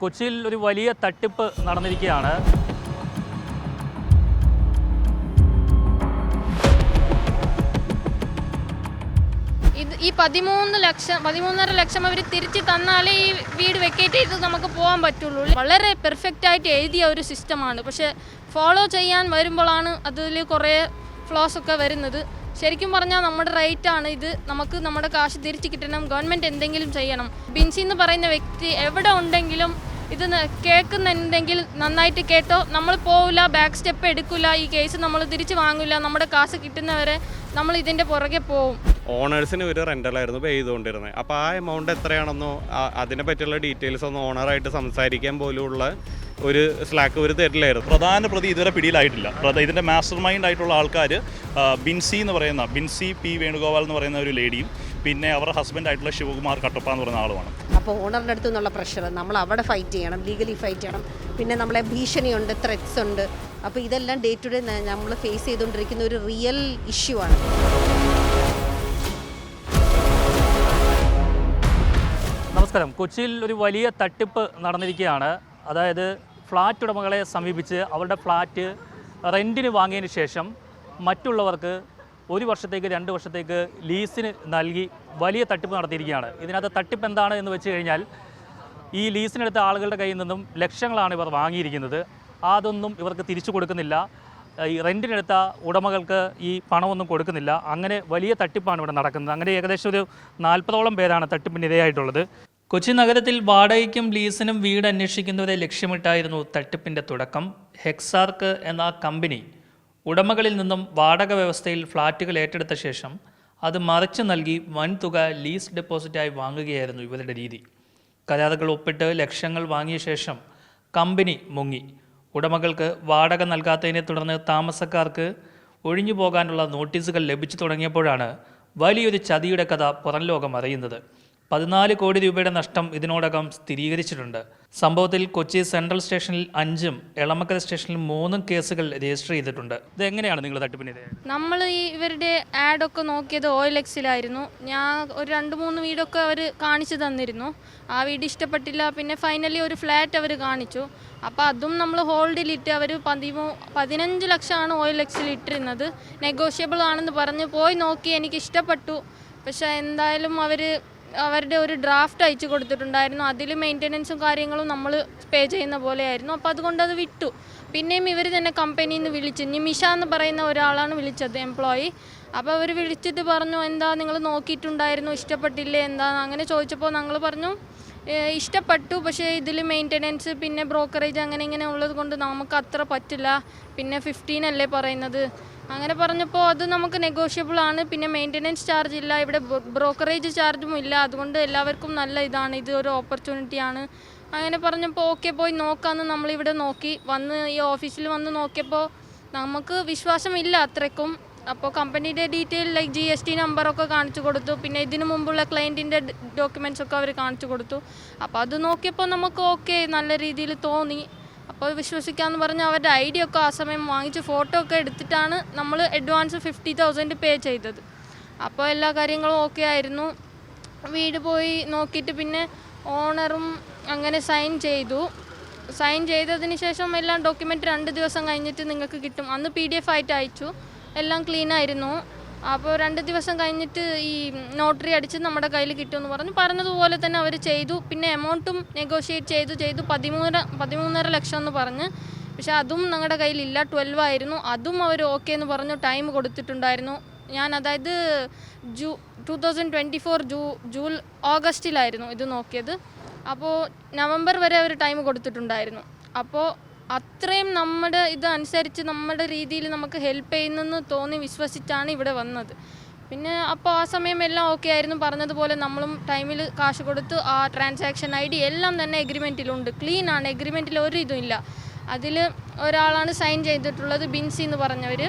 കൊച്ചിയിൽ ഒരു വലിയ തട്ടിപ്പ് നടന്നിരിക്കുകയാണ്. ഈ 13.5 ലക്ഷം അവർ തിരിച്ച് തന്നാലേ ഈ വീട് വെക്കേറ്റ് ചെയ്ത് നമുക്ക് പോകാൻ പറ്റുള്ളൂ. വളരെ പെർഫെക്റ്റ് ആയിട്ട് എഴുതിയ ഒരു സിസ്റ്റമാണ്. പക്ഷെ ഫോളോ ചെയ്യാൻ വരുമ്പോഴാണ് അതിൽ കുറേ ഫ്ലോസ് ഒക്കെ വരുന്നത്. ശരിക്കും പറഞ്ഞാൽ നമ്മുടെ റൈറ്റ് ആണ് ഇത്. നമുക്ക് നമ്മുടെ കാശ് തിരിച്ച് കിട്ടണം. ഗവൺമെൻറ് എന്തെങ്കിലും ചെയ്യണം. ബിൻസി എന്ന് പറയുന്ന വ്യക്തി എവിടെ ഉണ്ടെങ്കിലും ഇത് കേൾക്കുന്നുണ്ടെങ്കിൽ നന്നായിട്ട് കേട്ടോ. നമ്മൾ പോവില്ല, ബാക്ക് സ്റ്റെപ്പ് എടുക്കില്ല, ഈ കേസ് നമ്മൾ തിരിച്ച് വാങ്ങില്ല. നമ്മുടെ കാശ് കിട്ടുന്നവരെ നമ്മൾ ഇതിൻ്റെ പുറകെ പോവും. ഓണേഴ്സിന് ഒരു റെൻ്റലായിരുന്നു പേ ചെയ്തുകൊണ്ടിരുന്നത്. അപ്പോൾ ആ എമൗണ്ട് എത്രയാണെന്നോ അതിനെ പറ്റിയുള്ള ഡീറ്റെയിൽസ് ഒന്നും ഓണറായിട്ട് സംസാരിക്കാൻ പോലുള്ള ഒരു സ്ലാക്ക് ഒരു തരില്ലായിരുന്നു. പ്രധാന പ്രതി ഇതുവരെ പിടിയിലായിട്ടില്ല. ഇതിൻ്റെ മാസ്റ്റർ മൈൻഡ് ആയിട്ടുള്ള ആൾക്കാർ ബിൻസി പി വേണുഗോപാൽ എന്ന് പറയുന്ന ഒരു ലേഡിയും പിന്നെ അവരുടെ ഹസ്ബൻഡ് ആയിട്ടുള്ള ശിവകുമാർ കട്ടപ്പ എന്ന് പറയുന്ന ആളുമാണ്. അപ്പോൾ ഓണറിൻ്റെ അടുത്തു നിന്നുള്ള പ്രഷർ നമ്മൾ അവിടെ ഫൈറ്റ് ചെയ്യണം, ലീഗലി ഫൈറ്റ് ചെയ്യണം. പിന്നെ നമ്മളെ ഭീഷണിയുണ്ട്, ത്രെറ്റ്സ് ഉണ്ട്. അപ്പോൾ ഇതെല്ലാം ഡേ ടു ഡേ നമ്മൾ ഫേസ് ചെയ്തുകൊണ്ടിരിക്കുന്ന ഒരു റിയൽ ഇഷ്യൂ ആണ്. നമസ്കാരം. കൊച്ചിയിൽ ഒരു വലിയ തട്ടിപ്പ് നടന്നിരിക്കുകയാണ്. അതായത് ഫ്ലാറ്റ് ഉടമകളെ സമീപിച്ച് അവരുടെ ഫ്ലാറ്റ് റെൻറ്റിന് വാങ്ങിയതിന് ശേഷം മറ്റുള്ളവർക്ക് 1 വർഷത്തേക്ക് 2 വർഷത്തേക്ക് ലീസിന് നൽകി വലിയ തട്ടിപ്പ് നടത്തിയിരിക്കുകയാണ്. ഇതിനകത്ത് തട്ടിപ്പ് എന്താണ് എന്ന് വെച്ച് കഴിഞ്ഞാൽ ഈ ലീസിനെടുത്ത ആളുകളുടെ കയ്യിൽ നിന്നും ലക്ഷങ്ങളാണ് ഇവർ വാങ്ങിയിരിക്കുന്നത്. അതൊന്നും ഇവർക്ക് തിരിച്ചു കൊടുക്കുന്നില്ല. ഈ റെൻറ്റിനെടുത്ത ഉടമകൾക്ക് ഈ പണമൊന്നും കൊടുക്കുന്നില്ല. അങ്ങനെ വലിയ തട്ടിപ്പാണ് ഇവിടെ നടക്കുന്നത്. അങ്ങനെ ഏകദേശം ഒരു 40ഓളം പേരാണ് തട്ടിപ്പിന് ഇരയായിട്ടുള്ളത്. കൊച്ചി നഗരത്തിൽ വാടകയ്ക്കും ലീസിനും വീട് അന്വേഷിക്കുന്നവരെ ലക്ഷ്യമിട്ടായിരുന്നു തട്ടിപ്പിൻ്റെ തുടക്കം. ഹെക്സാർക്ക് എന്ന കമ്പനി ഉടമകളിൽ നിന്നും വാടക വ്യവസ്ഥയിൽ ഫ്ലാറ്റുകൾ ഏറ്റെടുത്ത ശേഷം അത് മറിച്ചു നൽകി വൻതുക ലീസ് ഡെപ്പോസിറ്റായി വാങ്ങുകയായിരുന്നു ഇവരുടെ രീതി. കരാറുകൾ ഒപ്പിട്ട് ലക്ഷങ്ങൾ വാങ്ങിയ ശേഷം കമ്പനി മുങ്ങി. ഉടമകൾക്ക് വാടക നൽകാത്തതിനെ തുടർന്ന് താമസക്കാർക്ക് ഒഴിഞ്ഞു പോകാനുള്ള നോട്ടീസുകൾ ലഭിച്ചു തുടങ്ങിയപ്പോഴാണ് വലിയൊരു ചതിയുടെ കഥ പുറം ലോകം അറിയുന്നത്. 14 കോടി രൂപയുടെ നഷ്ടം ഇതിനോടകം സ്ഥിരീകരിച്ചിട്ടുണ്ട്. സംഭവത്തിൽ കൊച്ചി സെൻട്രൽ സ്റ്റേഷനിൽ 5ഉം എളമക്കര സ്റ്റേഷനിൽ 3ഉം കേസുകൾ രജിസ്റ്റർ ചെയ്തിട്ടുണ്ട്. ഇതെങ്ങനെയാണ് നിങ്ങൾ തട്ടിപ്പിനെതിരെ? നമ്മൾ ഇവരുടെ ആഡൊക്കെ നോക്കിയത് OLXിലായിരുന്നു. ഞാൻ ഒരു 2-3 വീടൊക്കെ അവർ കാണിച്ചു തന്നിരുന്നു. ആ വീട് ഇഷ്ടപ്പെട്ടില്ല. പിന്നെ ഫൈനലി ഒരു ഫ്ലാറ്റ് അവർ കാണിച്ചു. അപ്പോൾ അതും നമ്മൾ ഹോൾഡിലിട്ട് അവർ 15 ലക്ഷമാണ് OLXിൽ ഇട്ടിരുന്നത്. നെഗോഷ്യബിൾ ആണെന്ന് പറഞ്ഞ് പോയി നോക്കി. എനിക്ക് ഇഷ്ടപ്പെട്ടു. പക്ഷേ എന്തായാലും അവരുടെ ഒരു ഡ്രാഫ്റ്റ് അയച്ചു കൊടുത്തിട്ടുണ്ടായിരുന്നു. അതിൽ മെയിൻ്റനൻസും കാര്യങ്ങളും നമ്മൾ പേ ചെയ്യുന്ന പോലെയായിരുന്നു. അപ്പോൾ അതുകൊണ്ട് അത് വിട്ടു. പിന്നെയും ഇവർ തന്നെ കമ്പനിയിൽ നിന്ന് വിളിച്ചു. നിമിഷ എന്ന് പറയുന്ന ഒരാളാണ് വിളിച്ചത്, എംപ്ലോയി. അപ്പോൾ അവർ വിളിച്ചിട്ട് പറഞ്ഞു, എന്താ നിങ്ങൾ നോക്കിയിട്ടുണ്ടായിരുന്നു, ഇഷ്ടപ്പെട്ടില്ലേ എന്താ അങ്ങനെ ചോദിച്ചപ്പോൾ ഞങ്ങൾ പറഞ്ഞു ഇഷ്ടപ്പെട്ടു. പക്ഷേ ഇതിൽ മെയിൻ്റനൻസ് പിന്നെ ബ്രോക്കറേജ് അങ്ങനെ ഇങ്ങനെ ഉള്ളത് കൊണ്ട് നമുക്ക് അത്ര പറ്റില്ല. പിന്നെ 15 അല്ലേ പറയുന്നത്. അങ്ങനെ പറഞ്ഞപ്പോൾ അത് നമുക്ക് നെഗോഷ്യബിൾ ആണ്. പിന്നെ മെയിൻ്റനൻസ് ചാർജ് ഇല്ല, ഇവിടെ ബ്രോക്കറേജ് ചാർജും ഇല്ല. അതുകൊണ്ട് എല്ലാവർക്കും നല്ല ഇതാണ്, ഇത് ഒരു ഓപ്പർച്യൂണിറ്റിയാണ്. അങ്ങനെ പറഞ്ഞപ്പോൾ ഓക്കെ പോയി നോക്കാമെന്ന് നമ്മളിവിടെ നോക്കി ഈ ഓഫീസിൽ വന്ന് നോക്കിയപ്പോൾ നമുക്ക് വിശ്വാസമില്ല അത്രയ്ക്കും. അപ്പോൾ കമ്പനിയുടെ ഡീറ്റെയിൽ ലൈക്ക് GST നമ്പറൊക്കെ കാണിച്ചു കൊടുത്തു. പിന്നെ ഇതിനു മുമ്പുള്ള ക്ലയൻറ്റിൻ്റെ ഡോക്യുമെൻറ്റ്സ് ഒക്കെ അവർ കാണിച്ചു കൊടുത്തു. അപ്പോൾ അത് നോക്കിയപ്പോൾ നമുക്ക് ഓക്കെ നല്ല രീതിയിൽ തോന്നി. അപ്പോൾ വിശ്വസിക്കാമെന്ന് പറഞ്ഞ് അവരുടെ ID ഒക്കെ ആ സമയം വാങ്ങിച്ച് ഫോട്ടോ ഒക്കെ എടുത്തിട്ടാണ് നമ്മൾ അഡ്വാൻസ് 50,000 പേ ചെയ്തത്. അപ്പോൾ എല്ലാ കാര്യങ്ങളും ഓക്കെ ആയിരുന്നു. വീട് പോയി നോക്കിയിട്ട് പിന്നെ ഓണറും അങ്ങനെ സൈൻ ചെയ്തതിന് ശേഷം എല്ലാം ഡോക്യുമെൻ്റ് 2 ദിവസം കഴിഞ്ഞിട്ട് നിങ്ങൾക്ക് കിട്ടും. അന്ന് PDF ആയിട്ട് അയച്ചു. എല്ലാം ക്ലീൻ ആയിരുന്നു. അപ്പോൾ 2 ദിവസം കഴിഞ്ഞിട്ട് ഈ നോട്ടറി അടിച്ച് നമ്മുടെ കയ്യിൽ കിട്ടുമെന്ന് പറഞ്ഞതുപോലെ തന്നെ അവർ ചെയ്തു. പിന്നെ എമൗണ്ടും നെഗോഷിയേറ്റ് ചെയ്തു 13.5 ലക്ഷം എന്ന് പറഞ്ഞ്. പക്ഷെ അതും ഞങ്ങളുടെ കയ്യിലില്ല, 12 ആയിരുന്നു. അതും അവർ ഓക്കെ എന്ന് പറഞ്ഞു ടൈം കൊടുത്തിട്ടുണ്ടായിരുന്നു. ഞാൻ അതായത് 2024 ഓഗസ്റ്റിലായിരുന്നു ഇത് നോക്കിയത്. അപ്പോൾ നവംബർ വരെ അവർ ടൈം കൊടുത്തിട്ടുണ്ടായിരുന്നു. അപ്പോൾ അത്രയും നമ്മുടെ അനുസരിച്ച് നമ്മുടെ രീതിയിൽ നമുക്ക് ഹെൽപ്പ് ചെയ്യുന്നെന്ന് തോന്നി വിശ്വസിച്ചാണ് ഇവിടെ വന്നത്. പിന്നെ അപ്പോൾ ആ സമയം എല്ലാം ഓക്കെ ആയിരുന്നു. പറഞ്ഞതുപോലെ നമ്മളും ടൈമിൽ കാശ് കൊടുത്ത് ആ ട്രാൻസാക്ഷൻ ID എല്ലാം തന്നെ എഗ്രിമെൻറ്റിലുണ്ട്. ക്ലീൻ ആണ്, എഗ്രിമെൻറ്റിൽ ഒരു ഇതും ഇല്ല. അതിൽ ഒരാളാണ് സൈൻ ചെയ്തിട്ടുള്ളത്, ബിൻസി എന്ന് പറഞ്ഞവർ.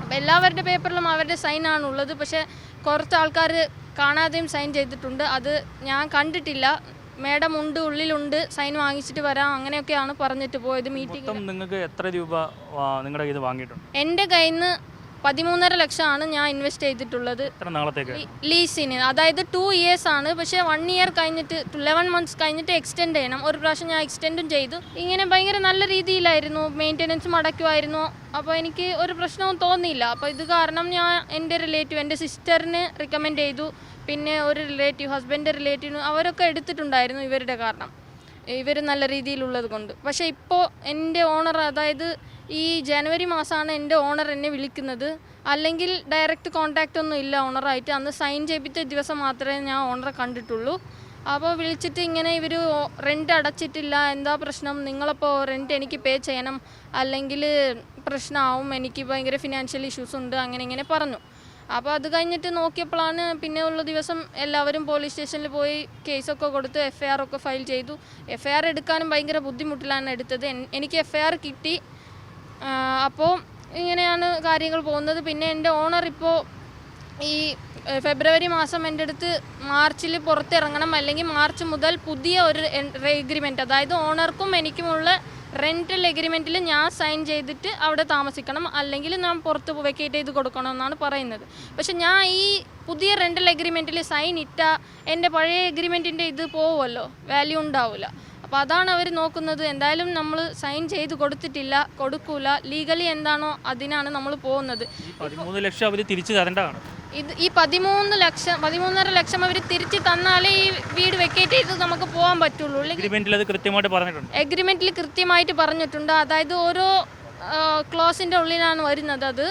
അപ്പോൾ എല്ലാവരുടെ പേപ്പറിലും അവരുടെ സൈനാണുള്ളത്. പക്ഷേ കുറച്ച് ആൾക്കാർ കാണാതെയും സൈൻ ചെയ്തിട്ടുണ്ട്. അത് ഞാൻ കണ്ടിട്ടില്ല. മേഡം ഉണ്ട്, ഉള്ളിലുണ്ട്, സൈൻ വാങ്ങിച്ചിട്ട് വരാം അങ്ങനെയൊക്കെയാണ് പറഞ്ഞിട്ട് പോയത്. മീറ്റിംഗ് നിങ്ങൾക്ക് എത്ര രൂപ നിങ്ങളുടെ കയ്യിൽ നിന്ന് വാങ്ങിയിട്ടുണ്ട്? എൻ്റെ കയ്യിൽ നിന്ന് 13.5 ലക്ഷമാണ് ഞാൻ ഇൻവെസ്റ്റ് ചെയ്തിട്ടുള്ളത് എത്ര നാളത്തേക്ക്? ലീസിന്. അതായത് 2 ഇയേഴ്സ് ആണ്. പക്ഷേ 1 ഇയർ കഴിഞ്ഞിട്ട് 11 മന്ത്സ് കഴിഞ്ഞിട്ട് എക്സ്റ്റെൻഡ് ചെയ്യണം. ഒരു പ്രാവശ്യം ഞാൻ എക്സ്റ്റെൻഡും ചെയ്തു. ഇങ്ങനെ ഭയങ്കര നല്ല രീതിയിലായിരുന്നു, മെയിൻ്റെനൻസും അടയ്ക്കുമായിരുന്നു. അപ്പോൾ എനിക്ക് ഒരു പ്രശ്നവും തോന്നിയില്ല. അപ്പോൾ ഇത് കാരണം ഞാൻ എൻ്റെ റിലേറ്റീവ്, എൻ്റെ സിസ്റ്ററിന് റിക്കമെൻഡ് ചെയ്തു. പിന്നെ ഒരു റിലേറ്റീവ്, ഹസ്ബൻഡ് റിലേറ്റീവ്, അവരൊക്കെ എടുത്തിട്ടുണ്ടായിരുന്നു ഇവരുടെ കാരണം, ഇവർ നല്ല രീതിയിലുള്ളത് കൊണ്ട്. പക്ഷേ ഇപ്പോൾ എൻ്റെ ഓണർ, അതായത് ഈ ജനുവരി മാസമാണ് എൻ്റെ ഓണർ എന്നെ വിളിക്കുന്നത്. അല്ലെങ്കിൽ ഡയറക്റ്റ് കോൺടാക്റ്റ് ഒന്നും ഇല്ല ഓണറായിട്ട്. അന്ന് സൈൻ ചെയ്യിപ്പിച്ച ദിവസം മാത്രമേ ഞാൻ ഓണറെ കണ്ടിട്ടുള്ളൂ. അപ്പോൾ വിളിച്ചിട്ട് ഇങ്ങനെ ഇവർ റെൻറ്റ് അടച്ചിട്ടില്ല, എന്താ പ്രശ്നം, നിങ്ങളപ്പോൾ റെൻറ്റ് എനിക്ക് പേ ചെയ്യണം, അല്ലെങ്കിൽ പ്രശ്നമാവും, എനിക്ക് ഭയങ്കര ഫിനാൻഷ്യൽ ഇഷ്യൂസ് ഉണ്ട്, അങ്ങനെ ഇങ്ങനെ പറഞ്ഞു. അപ്പോൾ അത് കഴിഞ്ഞിട്ട് നോക്കിയപ്പോഴാണ് പിന്നെ ഉള്ള ദിവസം എല്ലാവരും പോലീസ് സ്റ്റേഷനിൽ പോയി കേസൊക്കെ കൊടുത്ത് FIR ഒക്കെ ഫയൽ ചെയ്തു. FIR എടുക്കാനും ഭയങ്കര ബുദ്ധിമുട്ടിലാണ് എടുത്തത്. എനിക്ക് FIR കിട്ടി. അപ്പോൾ ഇങ്ങനെയാണ് കാര്യങ്ങൾ പോകുന്നത്. പിന്നെ എൻ്റെ ഓണർ ഇപ്പോൾ ഈ ഫെബ്രുവരി മാസം എൻ്റെ അടുത്ത് മാർച്ചിൽ പുറത്തിറങ്ങണം, അല്ലെങ്കിൽ മാർച്ച് മുതൽ പുതിയ ഒരു എഗ്രിമെൻറ്റ്, അതായത് ഓണർക്കും എനിക്കുമുള്ള റെൻ്റൽ എഗ്രിമെൻറ്റിൽ ഞാൻ സൈൻ ചെയ്തിട്ട് അവിടെ താമസിക്കണം, അല്ലെങ്കിൽ ഞാൻ പുറത്ത് വെക്കേറ്റ് ചെയ്ത് കൊടുക്കണമെന്നാണ് പറയുന്നത്. പക്ഷെ ഞാൻ ഈ പുതിയ റെൻ്റൽ എഗ്രിമെൻറ്റിൽ സൈൻ ഇട്ടാൽ എൻ്റെ പഴയ എഗ്രിമെൻറ്റിൻ്റെ ഇത് പോവുമല്ലോ, വാല്യൂ ഉണ്ടാവില്ല. അപ്പോൾ അതാണ് അവർ നോക്കുന്നത്. എന്തായാലും നമ്മൾ സൈൻ ചെയ്ത് കൊടുത്തിട്ടില്ല, കൊടുക്കൂല, ലീഗലി എന്താണോ അതിനാണ് നമ്മൾ പോകുന്നത്. 13 ലക്ഷം അവർ തിരിച്ചു തരേണ്ടതാണ്. ഈ 13.5 ലക്ഷം അവർ തിരിച്ച് തന്നാലേ ഈ വീട് വെക്കേറ്റ് ചെയ്ത് നമുക്ക് പോകാൻ പറ്റുള്ളൂ. എഗ്രിമെന്റിൽ അത് കൃത്യമായിട്ട് പറഞ്ഞിട്ടുണ്ട്. എഗ്രിമെന്റിൽ കൃത്യമായിട്ട് പറഞ്ഞിട്ടുണ്ട്. അതായത് ഓരോ ക്ലോസിൻ്റെ ഉള്ളിലാണ് വരുന്നത്. അത്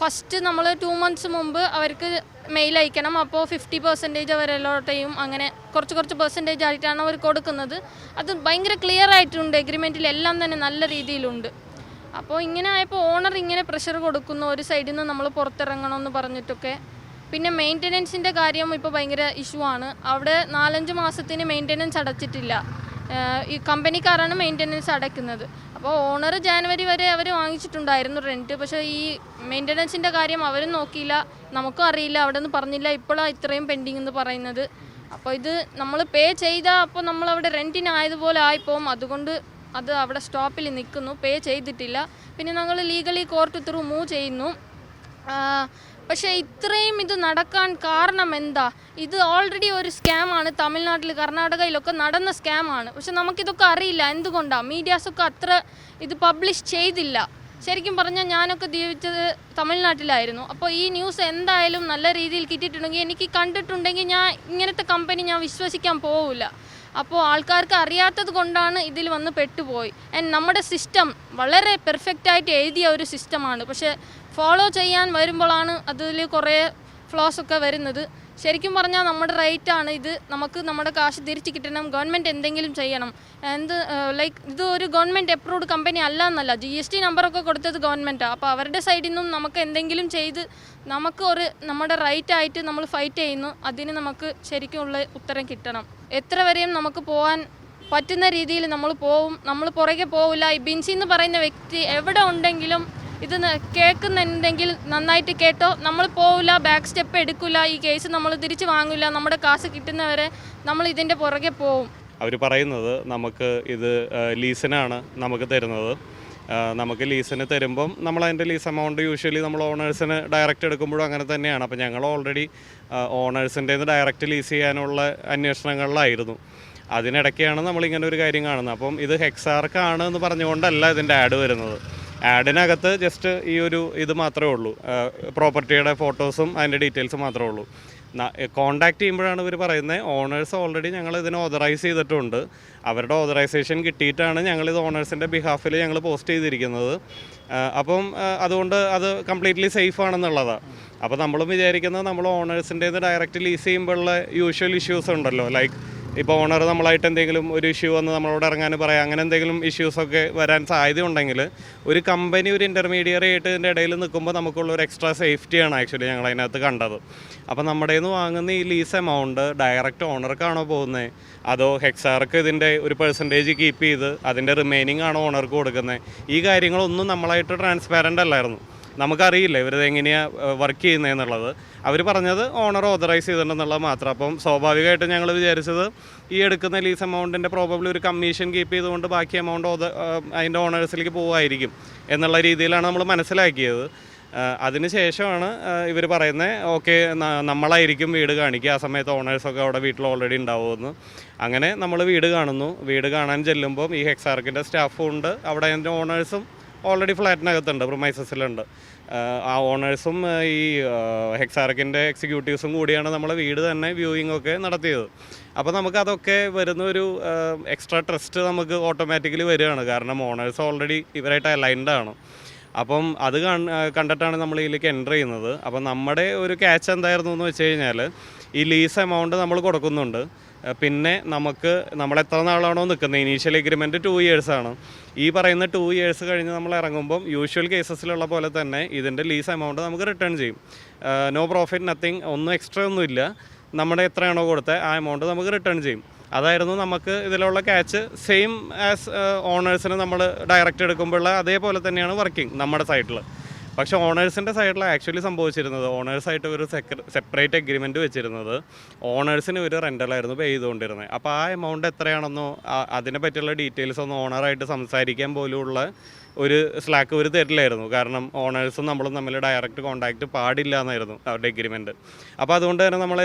ഫസ്റ്റ് നമ്മൾ 2 മന്ത്സ് മുമ്പ് അവർക്ക് മെയിൽ അയക്കണം. അപ്പോൾ 50% അവർ അലോട്ട് ചെയ്യും. അങ്ങനെ കുറച്ച് പെർസെൻറ്റേജ് ആയിട്ടാണ് അവർ കൊടുക്കുന്നത്. അത് ഭയങ്കര ക്ലിയർ ആയിട്ടുണ്ട്. എഗ്രിമെൻറ്റിൽ എല്ലാം തന്നെ നല്ല രീതിയിലുണ്ട്. അപ്പോൾ ഇങ്ങനെ ആയപ്പോൾ ഓണർ ഇങ്ങനെ പ്രഷർ കൊടുക്കുന്നു, ഒരു സൈഡിൽ നിന്ന് നമ്മൾ പുറത്തിറങ്ങണമെന്ന് പറഞ്ഞിട്ടൊക്കെ. പിന്നെ മെയിൻ്റനൻസിൻ്റെ കാര്യം ഇപ്പോൾ ഭയങ്കര ഇഷ്യൂ ആണ്. അവിടെ 4-5 മാസത്തിന് മെയിൻ്റനൻസ് അടച്ചിട്ടില്ല. ഈ കമ്പനിക്കാരാണ് മെയിൻ്റനൻസ് അടയ്ക്കുന്നത്. അപ്പോൾ ഓണർ ജാനുവരി വരെ അവർ വാങ്ങിച്ചിട്ടുണ്ടായിരുന്നു റെൻറ്റ്. പക്ഷേ ഈ മെയിൻ്റനൻസിൻ്റെ കാര്യം അവരും നോക്കിയില്ല, നമുക്കും അറിയില്ല, അവിടെ നിന്ന് പറഞ്ഞില്ല. ഇപ്പോഴാണ് ഇത്രയും പെൻഡിങ് എന്ന് പറയുന്നത്. അപ്പോൾ ഇത് നമ്മൾ പേ ചെയ്താൽ അപ്പോൾ നമ്മളവിടെ റെൻറ്റിനായതുപോലെ ആയിപ്പോവും. അതുകൊണ്ട് അത് അവിടെ സ്റ്റോപ്പിൽ നിൽക്കുന്നു, പേ ചെയ്തിട്ടില്ല. പിന്നെ ഞങ്ങൾ ലീഗലി കോർട്ട് ത്രൂ മൂവ് ചെയ്യുന്നു. പക്ഷേ ഇത്രയും ഇത് നടക്കാൻ കാരണം എന്താ? ഇത് ഓൾറെഡി ഒരു സ്കാമാണ്. തമിഴ്നാട്ടിൽ, കർണാടകയിലൊക്കെ നടന്ന സ്കാമാണ്. പക്ഷെ നമുക്കിതൊക്കെ അറിയില്ല. എന്തുകൊണ്ടാണ് മീഡിയാസൊക്കെ അത്ര ഇത് പബ്ലിഷ് ചെയ്തില്ല? ശരിക്കും പറഞ്ഞാൽ ഞാനൊക്കെ ജീവിച്ചത് തമിഴ്നാട്ടിലായിരുന്നു. അപ്പോൾ ഈ ന്യൂസ് എന്തായാലും നല്ല രീതിയിൽ കിട്ടിയിട്ടുണ്ടെങ്കിൽ, എനിക്ക് കണ്ടിട്ടുണ്ടെങ്കിൽ ഞാൻ ഇങ്ങനത്തെ കമ്പനി ഞാൻ വിശ്വസിക്കാൻ പോവില്ല. അപ്പോൾ ആൾക്കാർക്ക് അറിയാത്തത് കൊണ്ടാണ് ഇതിൽ വന്ന് പെട്ടുപോയി. നമ്മുടെ സിസ്റ്റം വളരെ പെർഫെക്റ്റായിട്ട് എഴുതിയ ഒരു സിസ്റ്റമാണ്. പക്ഷേ ഫോളോ ചെയ്യാൻ വരുമ്പോഴാണ് അതിൽ കുറേ ഫ്ലോസ് ഒക്കെ വരുന്നത്. ശരിക്കും പറഞ്ഞാൽ നമ്മുടെ റൈറ്റാണ് ഇത്. നമുക്ക് നമ്മുടെ കാശ് തിരിച്ച് കിട്ടണം. ഗവൺമെൻറ് എന്തെങ്കിലും ചെയ്യണം. ഇത് ഒരു ഗവൺമെൻറ് അപ്രൂവ്ഡ് കമ്പനി അല്ല എന്നല്ല, GST നമ്പറൊക്കെ കൊടുത്തത് ഗവൺമെൻറ്റാണ്. അപ്പോൾ അവരുടെ സൈഡിൽ നിന്നും നമുക്ക് എന്തെങ്കിലും ചെയ്ത് നമുക്ക് നമ്മുടെ റൈറ്റായിട്ട് നമ്മൾ ഫൈറ്റ് ചെയ്യുന്നു. അതിന് നമുക്ക് ശരിക്കുമുള്ള ഉത്തരം കിട്ടണം. എത്ര വരെയും നമുക്ക് പോകാൻ പറ്റുന്ന രീതിയിൽ നമ്മൾ പോവും. നമ്മൾ പുറകെ പോവില്ല. ഈ ബിൻസി എന്ന് പറയുന്ന വ്യക്തി എവിടെ ഉണ്ടെങ്കിലും ഇത് കേൾക്കുന്നുണ്ടെങ്കിൽ നന്നായിട്ട് കേട്ടോ, നമ്മൾ പോവില്ല, ബാക്ക് സ്റ്റെപ്പ് എടുക്കില്ല, ഈ കേസ് നമ്മൾ തിരിച്ച് വാങ്ങില്ല, നമ്മുടെ കാശ് കിട്ടുന്നവരെ നമ്മൾ ഇതിൻ്റെ പുറകെ പോവും. അവർ പറയുന്നത് നമുക്ക് ഇത് ലീസിനാണ് നമുക്ക് തരുന്നത്. നമുക്ക് ലീസിന് തരുമ്പം നമ്മൾ അതിൻ്റെ ലീസ് എമൗണ്ട് യൂഷ്വലി നമ്മൾ ഓണേഴ്സിന് ഡയറക്റ്റ് എടുക്കുമ്പോഴും അങ്ങനെ തന്നെയാണ്. അപ്പോൾ ഞങ്ങൾ ഓൾറെഡി ഓണേഴ്സിൻ്റെ ഡയറക്റ്റ് ലീസ് ചെയ്യാനുള്ള അന്വേഷണങ്ങളിലായിരുന്നു. അതിനിടയ്ക്കാണ് നമ്മളിങ്ങനെ ഒരു കാര്യം കാണുന്നത്. അപ്പം ഇത് ഹെക്സാർക്കാണ് എന്ന് പറഞ്ഞുകൊണ്ടല്ല ഇതിൻ്റെ ആഡ് വരുന്നത്. ആഡിനകത്ത് ജസ്റ്റ് ഈ ഒരു ഇത് മാത്രമേ ഉള്ളൂ, പ്രോപ്പർട്ടിയുടെ ഫോട്ടോസും അതിൻ്റെ ഡീറ്റെയിൽസും മാത്രമേ ഉള്ളൂ. കോൺടാക്ട് ചെയ്യുമ്പോഴാണ് ഇവർ പറയുന്നത് ഓണേഴ്സ് ഓൾറെഡി ഞങ്ങൾ ഇതിനെ ഓതറൈസ് ചെയ്തിട്ടുണ്ട്, അവരുടെ ഓതറൈസേഷൻ കിട്ടിയിട്ടാണ് ഞങ്ങളിത് ഓണേഴ്സിൻ്റെ ബിഹാഫിൽ ഞങ്ങൾ പോസ്റ്റ് ചെയ്തിരിക്കുന്നത്. അപ്പം അതുകൊണ്ട് അത് കംപ്ലീറ്റ്ലി സേഫ് ആണെന്നുള്ളതാണ്. അപ്പോൾ നമ്മളും വിചാരിക്കുന്നത് നമ്മൾ ഓണേഴ്സിൻ്റെ ഡയറക്റ്റ് ലീസ് ചെയ്യുമ്പോഴുള്ള യൂഷ്വൽ ഇഷ്യൂസ് ഉണ്ടല്ലോ, ലൈക്ക് ഇപ്പോൾ ഓണർ നമ്മളായിട്ട് എന്തെങ്കിലും ഒരു ഇഷ്യൂ വന്ന് നമ്മളോട് ഇറങ്ങാൻ പറയാം, അങ്ങനെ എന്തെങ്കിലും ഇഷ്യൂസൊക്കെ വരാൻ സാധ്യതയുണ്ടെങ്കിൽ ഒരു കമ്പനി ഒരു ഇൻ്റർമീഡിയറി ആയിട്ട് ഇതിൻ്റെ ഇടയിൽ നിൽക്കുമ്പോൾ നമുക്കുള്ള ഒരു എക്സ്ട്രാ സേഫ്റ്റിയാണ് ആക്ച്വലി ഞങ്ങൾ അതിനകത്ത് കണ്ടത്. അപ്പോൾ നമ്മുടെ നിന്ന് വാങ്ങുന്ന ഈ ലീസ് എമൗണ്ട് ഡയറക്റ്റ് ഓണർക്കാണോ പോകുന്നത്, അതോ ഹെക്സാർക്ക് ഇതിൻ്റെ ഒരു പെർസെൻറ്റേജ് കീപ്പ് ചെയ്ത് അതിൻ്റെ റിമൈനിങ് ആണോ ഓണർക്ക് കൊടുക്കുന്നത്? ഈ കാര്യങ്ങളൊന്നും നമ്മളായിട്ട് ട്രാൻസ്പാരൻ്റ് അല്ലായിരുന്നു. നമുക്കറിയില്ല ഇവരത് എങ്ങനെയാണ് വർക്ക് ചെയ്യുന്നതെന്നുള്ളത്. അവർ പറഞ്ഞത് ഓണർ ഓതറൈസ് ചെയ്തിട്ടുണ്ടെന്നുള്ളത് മാത്രം. അപ്പം സ്വാഭാവികമായിട്ടും ഞങ്ങൾ വിചാരിച്ചത് ഈ എടുക്കുന്ന ലീസ് എമൗണ്ടിൻ്റെ പ്രോബബ്ലി ഒരു കമ്മീഷൻ കീപ്പ് ചെയ്തുകൊണ്ട് ബാക്കി എമൗണ്ട് അതിൻ്റെ ഓണേഴ്സിലേക്ക് പോകുമായിരിക്കും എന്നുള്ള രീതിയിലാണ് നമ്മൾ മനസ്സിലാക്കിയത്. അതിനുശേഷമാണ് ഇവർ പറയുന്നത് ഓക്കെ നമ്മളായിരിക്കും വീട് കാണിക്കുക, ആ സമയത്ത് ഓണേഴ്സൊക്കെ അവിടെ വീട്ടിൽ ഓൾറെഡി ഉണ്ടാവുമെന്ന്. അങ്ങനെ നമ്മൾ വീട് കാണുന്നു. വീട് കാണാൻ ചെല്ലുമ്പം ഈ ഹെക്സാർക്കിൻ്റെ സ്റ്റാഫും ഉണ്ട്, അവിടെ അതിൻ്റെ ഓണേഴ്സും ഓൾറെഡി ഫ്ലാറ്റിനകത്തുണ്ട്, പ്രൊമൈസസിലുണ്ട്. ആ ഓണേഴ്സും ഈ ഹെക്സാർക്കിൻ്റെ എക്സിക്യൂട്ടീവ്സും കൂടിയാണ് നമ്മളെ വീട് തന്നെ വ്യൂയിങ് ഒക്കെ നടത്തിയത്. അപ്പോൾ നമുക്കതൊക്കെ വരുന്ന ഒരു എക്സ്ട്രാ ട്രസ്റ്റ് നമുക്ക് ഓട്ടോമാറ്റിക്കലി വരികയാണ്, കാരണം ഓണേഴ്സ് ഓൾറെഡി ഇവരായിട്ട് അലൈൻഡ് ആണ്. അപ്പം അത് കണ്ടിട്ടാണ് നമ്മൾ ഇതിലേക്ക് എൻ്റർ ചെയ്യുന്നത്. അപ്പം നമ്മുടെ ഒരു ക്യാച്ച് എന്തായിരുന്നു എന്ന് വെച്ച് കഴിഞ്ഞാൽ, ഈ ലീസ് എമൗണ്ട് നമ്മൾ കൊടുക്കുന്നുണ്ട്, പിന്നെ നമ്മൾ എത്ര നാളാണോ നിൽക്കുന്നത്, ഇനീഷ്യൽ എഗ്രിമെൻറ്റ് 2 years ആണ്. ഈ പറയുന്ന 2 years കഴിഞ്ഞ് നമ്മൾ ഇറങ്ങുമ്പം യൂഷ്വൽ കേസസിലുള്ള പോലെ തന്നെ ഇതിൻ്റെ ലീസ് എമൗണ്ട് നമുക്ക് റിട്ടേൺ ചെയ്യും. നോ പ്രോഫിറ്റ്, നത്തിങ്, ഒന്നും എക്സ്ട്രാ ഒന്നുമില്ല. നമ്മുടെ എത്രയാണോ കൊടുത്തത് ആ എമൗണ്ട് നമുക്ക് റിട്ടേൺ ചെയ്യും. അതായിരുന്നു നമുക്ക് ഇതിലുള്ള ക്യാച്ച്. സെയിം ആസ് ഓണേഴ്സിന് നമ്മൾ ഡയറക്റ്റ് എടുക്കുമ്പോഴുള്ള അതേപോലെ തന്നെയാണ് വർക്കിംഗ് നമ്മുടെ സൈഡിൽ. പക്ഷേ ഓണേഴ്സിൻ്റെ സൈഡിൽ ആക്ച്വലി സംഭവിച്ചിരുന്നത്, ഓണേഴ്സായിട്ട് ഒരു സെപ്പറേറ്റ് എഗ്രിമെൻറ്റ് വെച്ചിരുന്നത്, ഓണേഴ്സിന് ഒരു റെൻ്റലായിരുന്നു പേ ചെയ്തുകൊണ്ടിരുന്നത്. അപ്പോൾ ആ എമൗണ്ട് എത്രയാണെന്നോ അതിനെ പറ്റിയുള്ള ഡീറ്റെയിൽസ് ഒന്നും ഓണറായിട്ട് സംസാരിക്കാൻ പോലുമുള്ള ഒരു സ്ലാക്ക് ഒരു തരില്ലായിരുന്നു. കാരണം ഓണേഴ്സും നമ്മളും തമ്മിൽ ഡയറക്റ്റ് കോൺടാക്റ്റ് പാടില്ല എന്നായിരുന്നു അവരുടെ എഗ്രിമെൻറ്റ്. അപ്പോൾ അതുകൊണ്ട് തന്നെ നമ്മൾ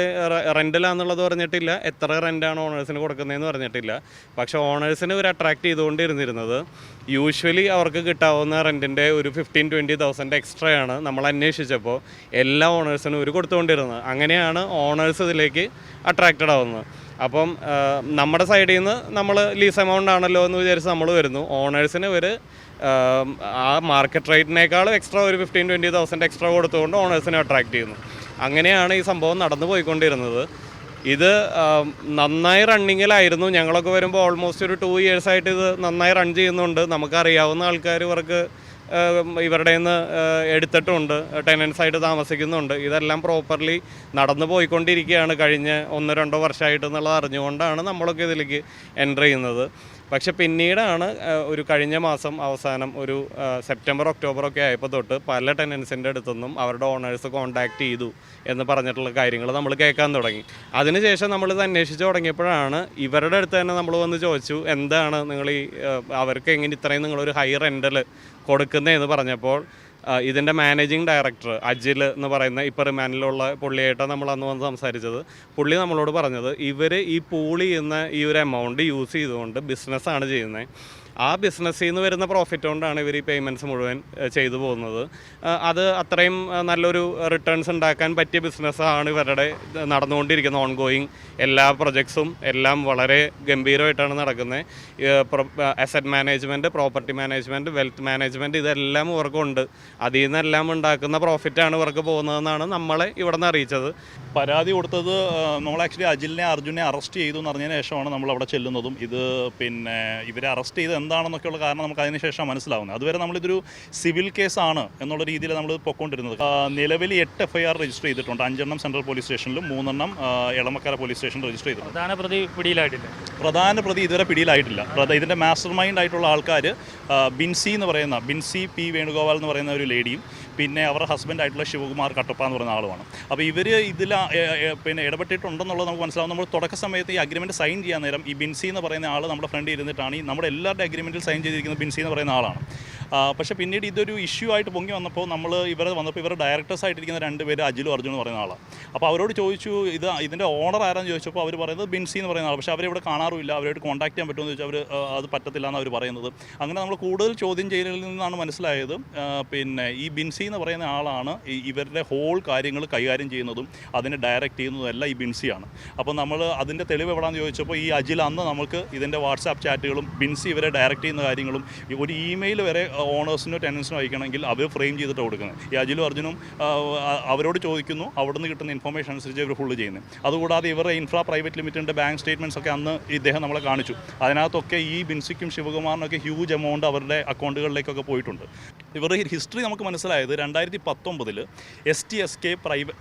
റെൻ്റലാന്നുള്ളത് പറഞ്ഞിട്ടില്ല, എത്ര റെൻ്റാണ് ഓണേഴ്സിന് കൊടുക്കുന്നതെന്ന് പറഞ്ഞിട്ടില്ല. പക്ഷേ ഓണേഴ്സിന് ഒരു അട്രാക്റ്റ് ചെയ്തുകൊണ്ടിരുന്നിരുന്നത് യൂഷ്വലി അവർക്ക് കിട്ടാവുന്ന റെൻറ്റിൻ്റെ ഒരു 15-20,000 എക്സ്ട്രയാണ് നമ്മൾ അന്വേഷിച്ചപ്പോൾ എല്ലാ ഓണേഴ്സിനും ഒരു കൊടുത്തുകൊണ്ടിരുന്നത്. അങ്ങനെയാണ് ഓണേഴ്സ് ഇതിലേക്ക് അട്രാക്റ്റഡ് ആവുന്നത്. അപ്പം നമ്മുടെ സൈഡിൽ നിന്ന് നമ്മൾ ലീസ് എമൗണ്ട് ആണല്ലോ എന്ന് വിചാരിച്ച് നമ്മൾ വരുന്നു. ഓണേഴ്സിന് ഒരു ആ മാർക്കറ്റ് റേറ്റിനേക്കാളും എക്സ്ട്രാ ഒരു 15-20,000 എക്സ്ട്രാ കൊടുത്തുകൊണ്ട് ഓണേഴ്സിനെ അട്രാക്റ്റ് ചെയ്യുന്നു. അങ്ങനെയാണ് ഈ സംഭവം നടന്നു പോയിക്കൊണ്ടിരുന്നത്. ഇത് നന്നായി റണ്ണിങ്ങിലായിരുന്നു. ഞങ്ങളൊക്കെ വരുമ്പോൾ ഓൾമോസ്റ്റ് ഒരു 2 years ആയിട്ട് ഇത് നന്നായി റൺ ചെയ്യുന്നുണ്ട്. നമുക്കറിയാവുന്ന ആൾക്കാർ ഇവരുടെ നിന്ന് എടുത്തിട്ടുണ്ട്, ടെനൻസായിട്ട് താമസിക്കുന്നുണ്ട്. ഇതെല്ലാം പ്രോപ്പർലി നടന്നു പോയിക്കൊണ്ടിരിക്കുകയാണ് കഴിഞ്ഞ 1-2 വർഷമായിട്ട് എന്നുള്ളത് അറിഞ്ഞുകൊണ്ടാണ് നമ്മളൊക്കെ ഇതിലേക്ക് എൻ്റർ ചെയ്യുന്നത്. പക്ഷെ പിന്നീടാണ് ഒരു കഴിഞ്ഞ മാസം അവസാനം ഒരു സെപ്റ്റംബർ ഒക്ടോബറൊക്കെ ആയപ്പോൾ തൊട്ട് പല ടെനൻസിൻ്റെ അടുത്തുനിന്നും അവരുടെ ഓണേഴ്സ് കോൺടാക്റ്റ് ചെയ്തു എന്ന് പറഞ്ഞിട്ടുള്ള കാര്യങ്ങൾ നമ്മൾ കേൾക്കാൻ തുടങ്ങി. അതിനുശേഷം നമ്മളിത് അന്വേഷിച്ച് തുടങ്ങിയപ്പോഴാണ് ഇവരുടെ അടുത്ത് തന്നെ നമ്മൾ വന്ന് ചോദിച്ചു, എന്താണ് നിങ്ങൾ ഈ അവർക്ക് എങ്ങനെ ഇത്രയും നിങ്ങളൊരു ഹൈ റെൻ്റൽ കൊടുക്കുന്നതെന്ന് പറഞ്ഞപ്പോൾ ഇതിൻ്റെ മാനേജിങ് ഡയറക്ടർ അജിൽ എന്ന് പറയുന്ന ഇപ്പോൾ റിമാൻഡിലുള്ള പുള്ളിയായിട്ടാണ് നമ്മൾ അന്ന് വന്ന് സംസാരിച്ചത്. പുള്ളി നമ്മളോട് പറഞ്ഞത്, ഇവർ ഈ പൂൾ ചെയ്യുന്ന ഈ ഒരു എമൗണ്ട് യൂസ് ചെയ്തുകൊണ്ട് ബിസിനസ്സാണ് ചെയ്യുന്നത്. ആ ബിസിനസ്സിൽ നിന്ന് വരുന്ന പ്രോഫിറ്റ് കൊണ്ടാണ് ഇവർ ഈ പേയ്മെൻറ്റ്സ് മുഴുവൻ ചെയ്തു പോകുന്നത്. അത് അത്രയും നല്ലൊരു റിട്ടേൺസ് ഉണ്ടാക്കാൻ പറ്റിയ ബിസിനസ്സാണ് ഇവരുടെ നടന്നുകൊണ്ടിരിക്കുന്നത്. ഓൺഗോയിങ് എല്ലാ പ്രൊജക്ട്സും എല്ലാം വളരെ ഗംഭീരമായിട്ടാണ് നടക്കുന്നത്. Asset management, property management, wealth management, ഇതെല്ലാം ഇവർക്കുണ്ട്. അതിൽ നിന്നെല്ലാം ഉണ്ടാക്കുന്ന പ്രോഫിറ്റാണ് ഇവർക്ക് പോകുന്നതെന്നാണ് നമ്മളെ ഇവിടെ നിന്ന് അറിയിച്ചത്. പരാതി കൊടുത്തത് നമ്മൾ ആക്ച്വലി അർജുനെ അറസ്റ്റ് ചെയ്തു എന്ന് അറിഞ്ഞതിന് ശേഷമാണ് നമ്മൾ അവിടെ ചെല്ലുന്നതും. ഇത് പിന്നെ ഇവരെ അറസ്റ്റ് ചെയ്ത് എന്താണെന്നൊക്കെയുള്ള കാരണം നമുക്ക് അതിന് ശേഷം മനസ്സിലാവുന്നത്. അതുവരെ നമ്മളിതൊരു സിവിൽ കേസാണ് എന്നുള്ള രീതിയിൽ നമ്മൾ പൊയ്ക്കൊണ്ടിരുന്നത്. നിലവിൽ 8 FIR രജിസ്റ്റർ ചെയ്തിട്ടുണ്ട്. 5 സെൻട്രൽ പോലീസ് സ്റ്റേഷനിലും 3 എളമക്കര പോലീസ് സ്റ്റേഷനിൽ രജിസ്റ്റർ ചെയ്തിട്ടുണ്ട്. പ്രധാന പ്രതി ഇതുവരെ പിടിയിലായിട്ടില്ല. ഇതിൻ്റെ മാസ്റ്റർ മൈൻഡ് ആയിട്ടുള്ള ആൾക്കാർ ബിൻസി പി വേണുഗോപാൽ എന്ന് പറയുന്ന ഒരു ലേഡിയും പിന്നെ അവരുടെ ഹസ്ബൻഡായിട്ടുള്ള ശിവകുമാർ കട്ടപ്പ എന്ന് പറയുന്ന ആളുമാണ്. അപ്പോൾ ഇവർ ഇതിൽ പിന്നെ ഇടപെട്ടിട്ടുണ്ടെന്നുള്ളത് നമുക്ക് മനസ്സിലാവും. നമ്മൾ തുടക്ക സമയത്ത് ഈ അഗ്രിമെൻറ്റ് സൈൻ ചെയ്യാൻ നേരം ഈ ബിൻസി എന്ന് പറയുന്ന ആൾ നമ്മുടെ ഫ്രണ്ട് ഇരുന്നിട്ടാണ് ഈ നമ്മുടെ എല്ലാവരുടെ അഗ്രിമെൻറ്റിൽ സൈൻ ചെയ്തിരിക്കുന്നത് ബിൻസി എന്ന് പറയുന്ന ആളാണ്. പക്ഷേ പിന്നീട് ഇതൊരു ഇഷ്യൂ ആയിട്ട് പൊങ്ങി വന്നപ്പോൾ ഇവരുടെ ഡയറക്ടേഴ്സ് ആയിട്ടിരിക്കുന്ന 2 പേര് അജിലും അർജുൻ എന്ന് പറയുന്ന ആളാണ്. അപ്പോൾ അവരോട് ചോദിച്ചു ഇതിൻ്റെ ഓണർ ആരാന്ന് ചോദിച്ചപ്പോൾ അവർ പറയുന്നത് ബിൻസി എന്ന് പറയുന്ന ആൾ. പക്ഷേ അവരിവിടെ കാണാറുമില്ല, അവരോട് കോൺടാക്ട് ചെയ്യാൻ പറ്റുമെന്ന് ചോദിച്ചാൽ അത് പറ്റത്തില്ല എന്നാണ് അവർ പറയുന്നത്. അങ്ങനെ നമ്മൾ കൂടുതൽ ചോദ്യം ചെയ്യലിൽ നിന്നാണ് മനസ്സിലായത് പിന്നെ ഈ ബിൻസി എന്ന് പറയുന്ന ആളാണ് ഇവരുടെ ഹോൾ കാര്യങ്ങൾ കൈകാര്യം ചെയ്യുന്നതും അതിനെ ഡയറക്റ്റ് ചെയ്യുന്നതും എല്ലാം ഈ ബിൻസിയാണ്. അപ്പോൾ നമ്മൾ അതിൻ്റെ തെളിവ് എവിടെയാണെന്ന് ചോദിച്ചപ്പോൾ ഈ അജിൽ അന്ന് നമുക്ക് ഇതിൻ്റെ വാട്സാപ്പ് ചാറ്റുകളും ബിൻസി ഇവരെ ഡയറക്റ്റ് ചെയ്യുന്ന കാര്യങ്ങളും ഒരു ഇമെയിൽ വരെ ഓണേഴ്സിനോ ടെനൻസിനോ അയക്കണമെങ്കിൽ അവർ ഫ്രെയിം ചെയ്തിട്ട് കൊടുക്കുന്നത്. ഈ അജിലും അർജുനും അവരോട് ചോദിക്കുന്നു, അവിടെ നിന്ന് കിട്ടുന്ന ഇൻഫർമേഷൻ അനുസരിച്ച് ഇവർ ഫുള്ള് ചെയ്യുന്നത്. അതുകൂടാതെ ഇവരുടെ ഇൻഫ്രാ പ്രൈവറ്റ് ലിമിറ്റഡിൻ്റെ ബാങ്ക് സ്റ്റേറ്റ്മെൻറ്റ്സ് ഒക്കെ അന്ന് ഇദ്ദേഹം നമ്മളെ കാണിച്ചു. അതിനകത്തൊക്കെ ഈ ബിൻസിക്കും ശിവകുമാറിനൊക്കെ ഹ്യൂജ് എമൗണ്ട് അവരുടെ അക്കൗണ്ടുകളിലേക്കൊക്കെ പോയിട്ടുണ്ട്. ഇവരുടെ ഹിസ്റ്ററി നമുക്ക് മനസ്സിലായത് 2019 STSK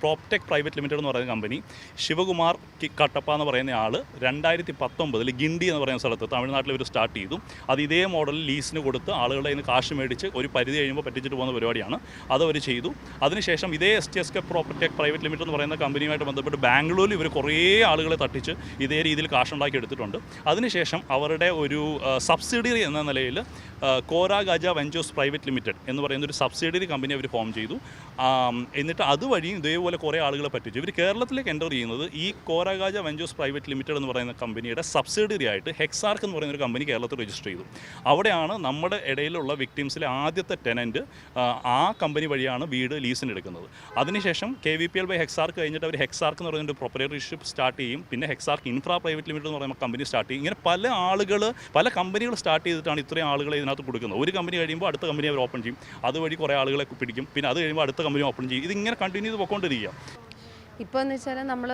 പ്രോപ്ടെക് പ്രൈവറ്റ് ലിമിറ്റഡ് എന്ന് പറയുന്ന കമ്പനി ശിവകുമാർ കട്ടപ്പ എന്ന് പറയുന്ന ആൾ 2019 ഗിണ്ടി എന്ന് പറയുന്ന സ്ഥലത്ത് തമിഴ്നാട്ടിൽ ഇവർ സ്റ്റാർട്ട് ചെയ്തു. അത് ഇതേ മോഡലിൽ ലീസിന് കൊടുത്ത് ആളുകളുടെ നിന്ന് കാശ് മേടിച്ച് ഒരു പരിധി കഴിയുമ്പോൾ പറ്റിച്ചിട്ട് പോകുന്ന പരിപാടിയാണ്. അതവർ ചെയ്തു. അതിനുശേഷം ഇതേ STSK പ്രോപ്ടെക് പ്രൈവറ്റ് ലിമിറ്റഡ് എന്ന് പറയുന്ന കമ്പനിയുമായിട്ട് ബന്ധപ്പെട്ട് ബാംഗ്ലൂരിൽ ഇവർ കുറേ ആളുകളെ തട്ടിച്ച് ഇതേ രീതിയിൽ കാശുണ്ടാക്കി എടുത്തിട്ടുണ്ട്. അതിനുശേഷം അവരുടെ ഒരു സബ്സിഡിയറി എന്ന നിലയിൽ കോരാഗാജ വെഞ്ചേഴ്സ് പ്രൈവറ്റ് ലിമിറ്റഡ് ലിമിറ്റഡ് എന്ന് പറയുന്ന ഒരു സബ്സിഡിയറി കമ്പനി അവർ ഫോം ചെയ്തു. എന്നിട്ട് അതുവഴിയും ഇതേപോലെ കുറേ ആളുകളെ പറ്റിച്ചു. ഇവർ കേരളത്തിലേക്ക് എൻ്റർ ചെയ്യുന്നത് ഈ കോരാഗാജ വെഞ്ചേഴ്സ് പ്രൈവറ്റ് ലിമിറ്റഡ് എന്ന് പറയുന്ന കമ്പനിയുടെ സബ്സിഡിയറി ആയിട്ട് ഹെക്സാർക്ക് എന്ന് പറയുന്ന ഒരു കമ്പനി കേരളത്തിൽ രജിസ്റ്റർ ചെയ്തു. അവിടെയാണ് നമ്മുടെ ഇടയിലുള്ള വിക്ടിംസിലെ ആദ്യത്തെ ടെനൻറ്റ് ആ കമ്പനി വഴിയാണ് വീട് ലീസിന് എടുക്കുന്നത്. അതിനുശേഷം KVPL ബൈ ഹെക്സാർക്ക് കഴിഞ്ഞിട്ട് അവർ ഹെക്സാർക്ക് എന്ന് പറയുന്ന ഒരു പ്രൊപ്പറേറ്റർഷിപ്പ് സ്റ്റാർട്ട് ചെയ്യും. പിന്നെ ഹെക്സാർക്ക് ഇൻഫ്രാ പ്രൈവറ്റ് ലിമിറ്റഡ് എന്ന് പറയുന്ന കമ്പനി സ്റ്റാർട്ട് ചെയ്യും. ഇങ്ങനെ പല കമ്പനികൾ സ്റ്റാർട്ട് ചെയ്തിട്ടാണ് ഇത്രയും ആളുകളെ ഇതിനകത്ത് കൊടുക്കുന്നത്. ഒരു കമ്പനി കഴിയുമ്പോൾ അടുത്ത കമ്പനി അവർ ഓപ്പൺ ചെയ്യും. അതുവഴി കുറേ ആളുകളെ പിടിക്കും. പിന്നെ അത് കഴിയുമ്പോൾ അടുത്ത കമ്പനി ഓപ്പൺ ചെയ്യും. ഇതിങ്ങനെ കണ്ടിന്യൂ ചെയ്ത് പോയിക്കൊണ്ടിരിക്കുക. ഇപ്പോൾ എന്ന് വെച്ചാൽ നമ്മൾ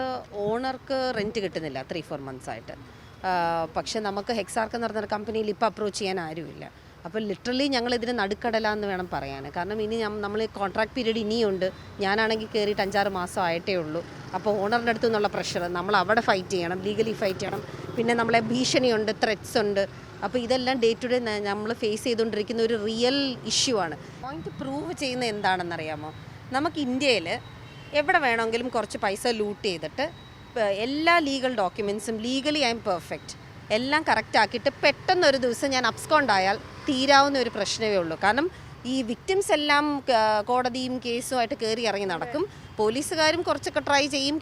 ഓണർക്ക് റെൻറ്റ് കിട്ടുന്നില്ല 3-4 months ആയിട്ട്. പക്ഷെ നമുക്ക് ഹെക്സാർക്ക് എന്ന് പറഞ്ഞ കമ്പനിയിൽ ഇപ്പോൾ അപ്രോച്ച് ചെയ്യാൻ ആരുമില്ല. അപ്പോൾ ലിറ്ററലി ഞങ്ങൾ ഇതിന് നടുക്കടലാന്ന് വേണം പറയാൻ. കാരണം ഇനി നമ്മൾ കോൺട്രാക്ട് പീരീഡ് ഇനിയുണ്ട്. ഞാനാണെങ്കിൽ കയറിയിട്ട് 5-6 മാസം ആയിട്ടേ ഉള്ളൂ. അപ്പോൾ ഓണറിൻ്റെ അടുത്തു നിന്നുള്ള പ്രഷർ നമ്മൾ അവിടെ ഫൈറ്റ് ചെയ്യണം, ലീഗലി ഫൈറ്റ് ചെയ്യണം. പിന്നെ നമ്മളെ ഭീഷണിയുണ്ട്, ത്രെറ്റ്സ് ഉണ്ട്. അപ്പോൾ ഇതെല്ലാം ഡേ ടു ഡേ നമ്മൾ ഫേസ് ചെയ്തുകൊണ്ടിരിക്കുന്ന ഒരു റിയൽ ഇഷ്യൂ ആണ്. പോയിന്റ് പ്രൂവ് ചെയ്യുന്നത് എന്താണെന്നറിയാമോ? നമുക്ക് ഇന്ത്യയിൽ എവിടെ വേണമെങ്കിലും കുറച്ച് പൈസ ലൂട്ട് ചെയ്തിട്ട് എല്ലാ ലീഗൽ ഡോക്യുമെൻറ്റ്സും ലീഗലി ഐ എം പെർഫെക്റ്റ് എല്ലാം കറക്റ്റ് ആക്കിയിട്ട് പെട്ടെന്നൊരു ദിവസം ഞാൻ അബ്സ്കോണ്ട് ആയാൽ തീരാവുന്ന ഒരു പ്രശ്നമേ ഉള്ളൂ. കാരണം ഈ വിക്ടിംസ് എല്ലാം കോടതിയും കേസുമായിട്ട് കയറി ഇറങ്ങി നടക്കും. പോലീസുകാരും കുറച്ചൊക്കെ ട്രൈ ചെയ്യും,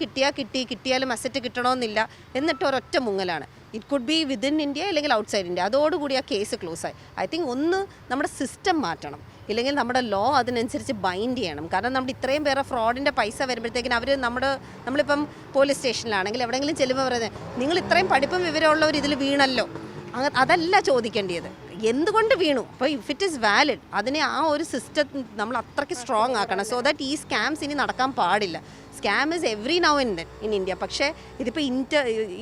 കിട്ടിയാലും അസറ്റ് കിട്ടണമെന്നില്ല. എന്നിട്ട് ഒരൊറ്റ മുങ്ങലാണ്. It could be within India അല്ലെങ്കിൽ ഔട്ട്സൈഡ് ഇന്ത്യ. അതോടുകൂടി ആ കേസ് ക്ലോസ് ആയി. ഐ തിങ്ക് ഒന്ന് നമ്മുടെ സിസ്റ്റം മാറ്റണം, ഇല്ലെങ്കിൽ നമ്മുടെ ലോ അതിനനുസരിച്ച് ബൈൻഡ് ചെയ്യണം. കാരണം നമ്മുടെ ഇത്രയും പേരെ ഫ്രോഡിൻ്റെ പൈസ വരുമ്പോഴത്തേക്കിന് അവർ നമ്മളിപ്പം പോലീസ് സ്റ്റേഷനിലാണെങ്കിൽ എവിടെയെങ്കിലും ചെല്ലുമ്പോൾ പറയുന്നത് നിങ്ങൾ ഇത്രയും പഠിപ്പും വിവരമുള്ളവർ ഇതിൽ വീണല്ലോ, അതല്ല ചോദിക്കേണ്ടത്, എന്തുകൊണ്ട് വീണു. അപ്പോൾ ഇഫ് ഇറ്റ് ഈസ് വാലിഡ് അതിനെ ആ ഒരു സിസ്റ്റം നമ്മൾ അത്രയ്ക്ക് സ്ട്രോങ് ആക്കണം. സോ ദാറ്റ് ഈ സ്കാംസ് ഇനി നടക്കാൻ പാടില്ല. Scam is every now and then in India. പക്ഷേ ഇതിപ്പോൾ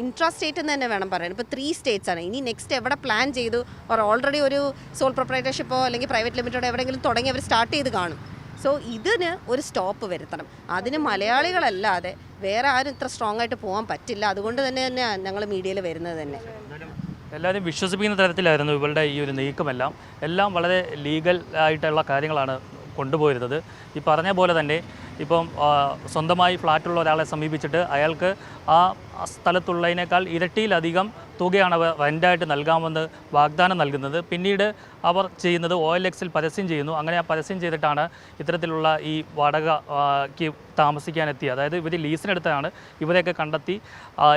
ഇൻട്രാ സ്റ്റേറ്റ് എന്ന് തന്നെ വേണം പറയാൻ. ഇപ്പോൾ 3 states ആണ്. ഇനി നെക്സ്റ്റ് എവിടെ പ്ലാൻ ചെയ്തു ഓൾറെഡി ഒരു സോൾ പ്രൊപ്പറേറ്റർഷിപ്പോ അല്ലെങ്കിൽ പ്രൈവറ്റ് ലിമിറ്റഡോ എവിടെയെങ്കിലും തുടങ്ങി അവർ സ്റ്റാർട്ട് ചെയ്ത് കാണും. സോ ഇതിന് ഒരു സ്റ്റോപ്പ് വരുത്തണം. അതിന് മലയാളികളല്ലാതെ വേറെ ആരും ഇത്ര സ്ട്രോങ് ആയിട്ട് പോകാൻ പറ്റില്ല. അതുകൊണ്ട് തന്നെ ഞങ്ങൾ മീഡിയയിൽ വരുന്നത് തന്നെ. എല്ലാവരും വിശ്വസിപ്പിക്കുന്ന തരത്തിലായിരുന്നു ഇവരുടെ ഈ ഒരു നീക്കമെല്ലാം. എല്ലാം വളരെ ലീഗൽ ആയിട്ടുള്ള കാര്യങ്ങളാണ് കൊണ്ടുപോയിരുന്നത്. ഈ പറഞ്ഞ പോലെ തന്നെ ഇപ്പം സ്വന്തമായി ഫ്ലാറ്റുള്ള ഒരാളെ സമീപിച്ചിട്ട് അയാൾക്ക് ആ സ്ഥലത്തുള്ളതിനേക്കാൾ ഇരട്ടിയിലധികം തുകയാണ് അവർ റെൻ്റായിട്ട് നൽകാമെന്ന് വാഗ്ദാനം നൽകുന്നത്. പിന്നീട് അവർ ചെയ്യുന്നത് OLXൽ പരസ്യം ചെയ്യുന്നു. അങ്ങനെ ആ പരസ്യം ചെയ്തിട്ടാണ് ഇത്തരത്തിലുള്ള ഈ വാടകയ്ക്ക് താമസിക്കാനെത്തി. അതായത് ഇവർ ലീസിനെടുത്താണ് ഇവരെയൊക്കെ കണ്ടെത്തി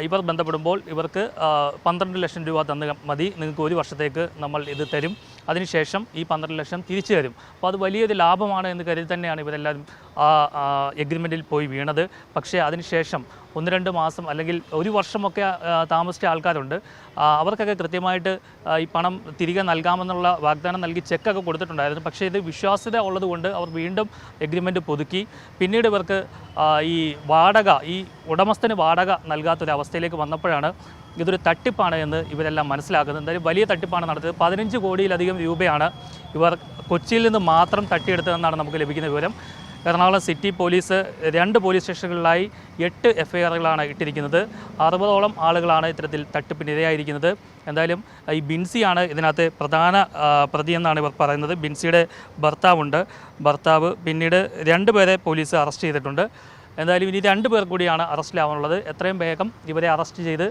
ഇവർ ബന്ധപ്പെടുമ്പോൾ ഇവർക്ക് 12 ലക്ഷം രൂപ തന്ന് മതി, നിങ്ങൾക്ക് 1 വർഷത്തേക്ക് നമ്മൾ ഇത് തരും, അതിനുശേഷം ഈ 12 ലക്ഷം തിരിച്ചു തരും. അപ്പോൾ അത് വലിയൊരു ലാഭമാണ് എന്ന് കരുതി തന്നെയാണ് ഇവരെല്ലാവരും ആ എഗ്രിമെൻറ്റിൽ പോയി വീണത്. പക്ഷേ അതിനുശേഷം 1-2 മാസം അല്ലെങ്കിൽ 1 വർഷമൊക്കെ താമസിച്ച ആൾക്കാരുണ്ട്. അവർക്കൊക്കെ കൃത്യമായിട്ട് ഈ പണം തിരികെ നൽകാമെന്നുള്ള വാഗ്ദാനം നൽകി ചെക്കൊക്കെ കൊടുത്തിട്ടുണ്ടായിരുന്നു. പക്ഷേ ഇത് വിശ്വാസ്യത ഉള്ളതുകൊണ്ട് അവർ വീണ്ടും എഗ്രിമെൻറ്റ് പുതുക്കി. പിന്നീട് ഇവർക്ക് ഈ ഉടമസ്ഥന് വാടക നൽകാത്തൊരവസ്ഥയിലേക്ക് വന്നപ്പോഴാണ് ഇതൊരു തട്ടിപ്പാണ് എന്ന് ഇവരെല്ലാം മനസ്സിലാക്കുന്നത്. എന്തായാലും വലിയ തട്ടിപ്പാണ് നടത്തിയത്. 15 കോടിയിലധികം രൂപയാണ് ഇവർ കൊച്ചിയിൽ നിന്ന് മാത്രം തട്ടിയെടുത്തതെന്നാണ് നമുക്ക് ലഭിക്കുന്ന വിവരം. എറണാകുളം സിറ്റി പോലീസ് 2 പോലീസ് സ്റ്റേഷനുകളിലായി 8 FIRകളാണ് ഇട്ടിരിക്കുന്നത്. 60ഓളം ആളുകളാണ് ഇത്തരത്തിൽ തട്ടിപ്പിനിരയായിരിക്കുന്നത്. എന്തായാലും ഈ ബിൻസിയാണ് ഇതിനകത്ത് പ്രധാന പ്രതി എന്നാണ് ഇവർ പറയുന്നത്. ബിൻസിയുടെ ഭർത്താവ് പിന്നീട് 2 പേരെ പോലീസ് അറസ്റ്റ് ചെയ്തിട്ടുണ്ട്. എന്തായാലും ഇനി 2 പേർ കൂടിയാണ് അറസ്റ്റിലാവാനുള്ളത്. എത്രയും വേഗം ഇവരെ അറസ്റ്റ് ചെയ്ത്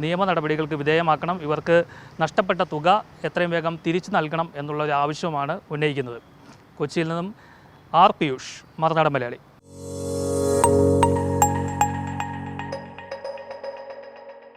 നിയമ നടപടികൾക്ക് വിധേയമാക്കണം. ഇവർക്ക് നഷ്ടപ്പെട്ട തുക എത്രയും വേഗം തിരിച്ചു നൽകണം എന്നുള്ള ഒരു ആവശ്യമാണ് ഉന്നയിക്കുന്നത്. കൊച്ചിയിൽ നിന്നും R. പിയൂഷ്, മറുനാടൻ മലയാളി.